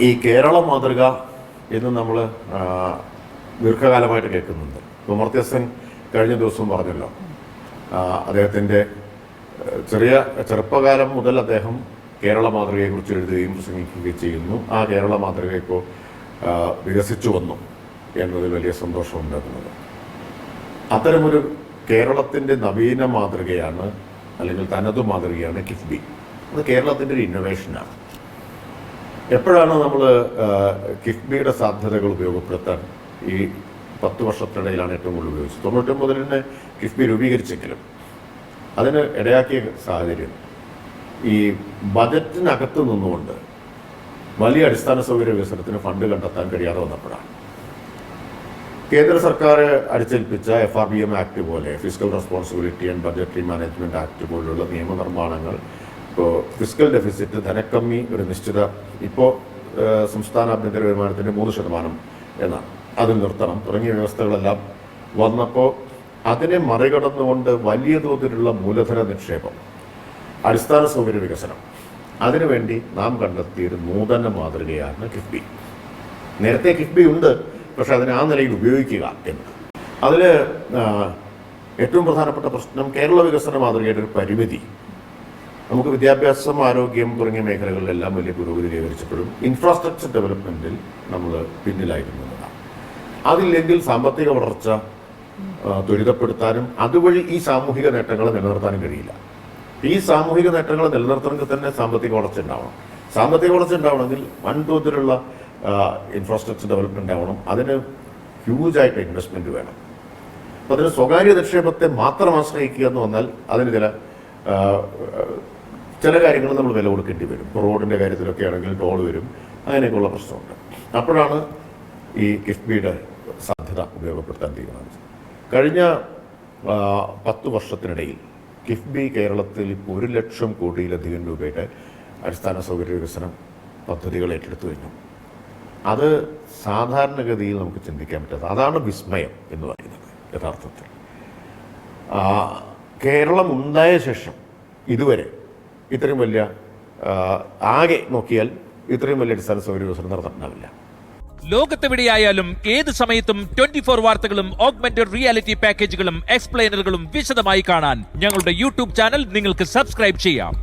ഈ കേരള മാതൃക എന്ന് നമ്മൾ ദീർഘകാലമായിട്ട് കേൾക്കുന്നുണ്ട്. അമർത്യ സെൻ കഴിഞ്ഞ ദിവസം പറഞ്ഞല്ലോ, അദ്ദേഹത്തിൻ്റെ ചെറുപ്പകാലം മുതൽ അദ്ദേഹം കേരള മാതൃകയെക്കുറിച്ച് എഴുതുകയും പ്രസംഗിക്കുകയും ചെയ്യുന്നു. ആ കേരള മാതൃക ഇപ്പോൾ വികസിച്ചു വന്നു എന്നതിൽ വലിയ സന്തോഷമുണ്ടാകുന്നത്. അത്തരമൊരു കേരളത്തിൻ്റെ നവീന മാതൃകയാണ്, അല്ലെങ്കിൽ തനതു മാതൃകയാണ് കിഫ്ബി. അത് കേരളത്തിൻ്റെ ഒരു ഇന്നൊവേഷനാണ്. എപ്പോഴാണ് നമ്മൾ കിഫ്ബിയുടെ സാധ്യതകൾ ഉപയോഗപ്പെടുത്താൻ ഈ 10 വർഷത്തിനിടയിലാണ് ഏറ്റവും കൂടുതൽ ഉപയോഗിച്ചത്. 99 കിഫ്ബി രൂപീകരിച്ചെങ്കിലും അതിന് ഇടയാക്കിയ സാഹചര്യം ഈ ബജറ്റിനകത്ത് നിന്നുകൊണ്ട് വലിയ അടിസ്ഥാന സൗകര്യ വികസനത്തിന് ഫണ്ട് കണ്ടെത്താൻ കഴിയാതെ വന്നപ്പോഴാണ്. കേന്ദ്ര സർക്കാർ അടിച്ചേൽപ്പിച്ച FRBM ആക്ട് പോലെ, physical responsibility and budgetary management act പോലുള്ള നിയമനിർമ്മാണങ്ങൾ, ഇപ്പോൾ ഫിസിക്കൽ ഡെഫിസിറ്റ്, ധനക്കമ്മി ഒരു നിശ്ചിത, ഇപ്പോൾ സംസ്ഥാന ആഭ്യന്തര വരുമാനത്തിൻ്റെ 3% എന്നാണ്, അത് നിർത്തണം തുടങ്ങിയ വ്യവസ്ഥകളെല്ലാം വന്നപ്പോൾ അതിനെ മറികടന്നുകൊണ്ട് വലിയ തോതിലുള്ള മൂലധന നിക്ഷേപം, അടിസ്ഥാന സൗകര്യ വികസനം, അതിനുവേണ്ടി നാം കണ്ടെത്തിയൊരു നൂതന മാതൃകയാണ് കിഫ്ബി. നേരത്തെ കിഫ്ബി ഉണ്ട്, പക്ഷെ അതിനെ ആ നിലയിൽ ഉപയോഗിക്കുക എന്ന്. അതിൽ ഏറ്റവും പ്രധാനപ്പെട്ട പ്രശ്നം കേരള വികസന മാതൃകയുടെ ഒരു പരിമിതി. നമുക്ക് വിദ്യാഭ്യാസം, ആരോഗ്യം തുടങ്ങിയ മേഖലകളിലെല്ലാം വലിയ പുരോഗതി കൈവരിച്ചപ്പോഴും ഇൻഫ്രാസ്ട്രക്ചർ ഡെവലപ്മെൻറ്റിൽ നമ്മൾ പിന്നിലായിരുന്നതാണ്. അതില്ലെങ്കിൽ സാമ്പത്തിക വളർച്ച ത്വരിതപ്പെടുത്താനും അതുവഴി ഈ സാമൂഹിക നേട്ടങ്ങളെ നിലനിർത്താനും കഴിയില്ല. ഈ സാമൂഹിക നേട്ടങ്ങളെ നിലനിർത്തണമെങ്കിൽ തന്നെ സാമ്പത്തിക വളർച്ച ഉണ്ടാവണം. സാമ്പത്തിക വളർച്ച ഉണ്ടാവണമെങ്കിൽ വൻതോതിലുള്ള ഇൻഫ്രാസ്ട്രക്ചർ ഡെവലപ്മെൻ്റ് ആവണം. അതിന് ഹ്യൂജായിട്ട് ഇൻവെസ്റ്റ്മെൻറ്റ് വേണം. അപ്പോൾ അതിന് സ്വകാര്യ നിക്ഷേപത്തെ മാത്രം ആശ്രയിക്കുക എന്ന് വന്നാൽ അതിന് ചില കാര്യങ്ങൾ നമ്മൾ വില കൊടുക്കേണ്ടി വരും. ഇപ്പോൾ റോഡിൻ്റെ കാര്യത്തിലൊക്കെ ആണെങ്കിൽ ടോൾ വരും, അങ്ങനെയൊക്കെയുള്ള പ്രശ്നമുണ്ട്. അപ്പോഴാണ് ഈ കിഫ്ബിയുടെ സാധ്യത ഉപയോഗപ്പെടുത്താൻ തീരുമാനിച്ചത്. കഴിഞ്ഞ 10 വർഷത്തിനിടയിൽ കിഫ്ബി കേരളത്തിൽ 1 ലക്ഷം കോടിയിലധികം രൂപയുടെ അടിസ്ഥാന സൗകര്യ വികസന പദ്ധതികൾ ഏറ്റെടുത്തു കഴിഞ്ഞു. അത് സാധാരണഗതിയിൽ നമുക്ക് ചിന്തിക്കാൻ പറ്റാത്ത, അതാണ് വിസ്മയം എന്ന് പറയുന്നത്. യഥാർത്ഥത്തിൽ കേരളം ഉണ്ടായ ശേഷം ഇതുവരെ ഇത്രയും വലിയ, ആകെ നോക്കിയാൽ ഇത്രയും വലിയ അടിസ്ഥാന സൗകര്യ വികസനം നടന്നിട്ടുണ്ടാവില്ല. ലോകത്തെവിടെയായാലും ഏത് സമയത്തും 24 വാർത്തകളും ഓഗ്മെന്റഡ് റിയാലിറ്റി പാക്കേജുകളും എക്സ്പ്ലെയിനറുകളും വിശദമായി കാണാൻ ഞങ്ങളുടെ യൂട്യൂബ് ചാനൽ നിങ്ങൾക്ക് സബ്സ്ക്രൈബ് ചെയ്യാം.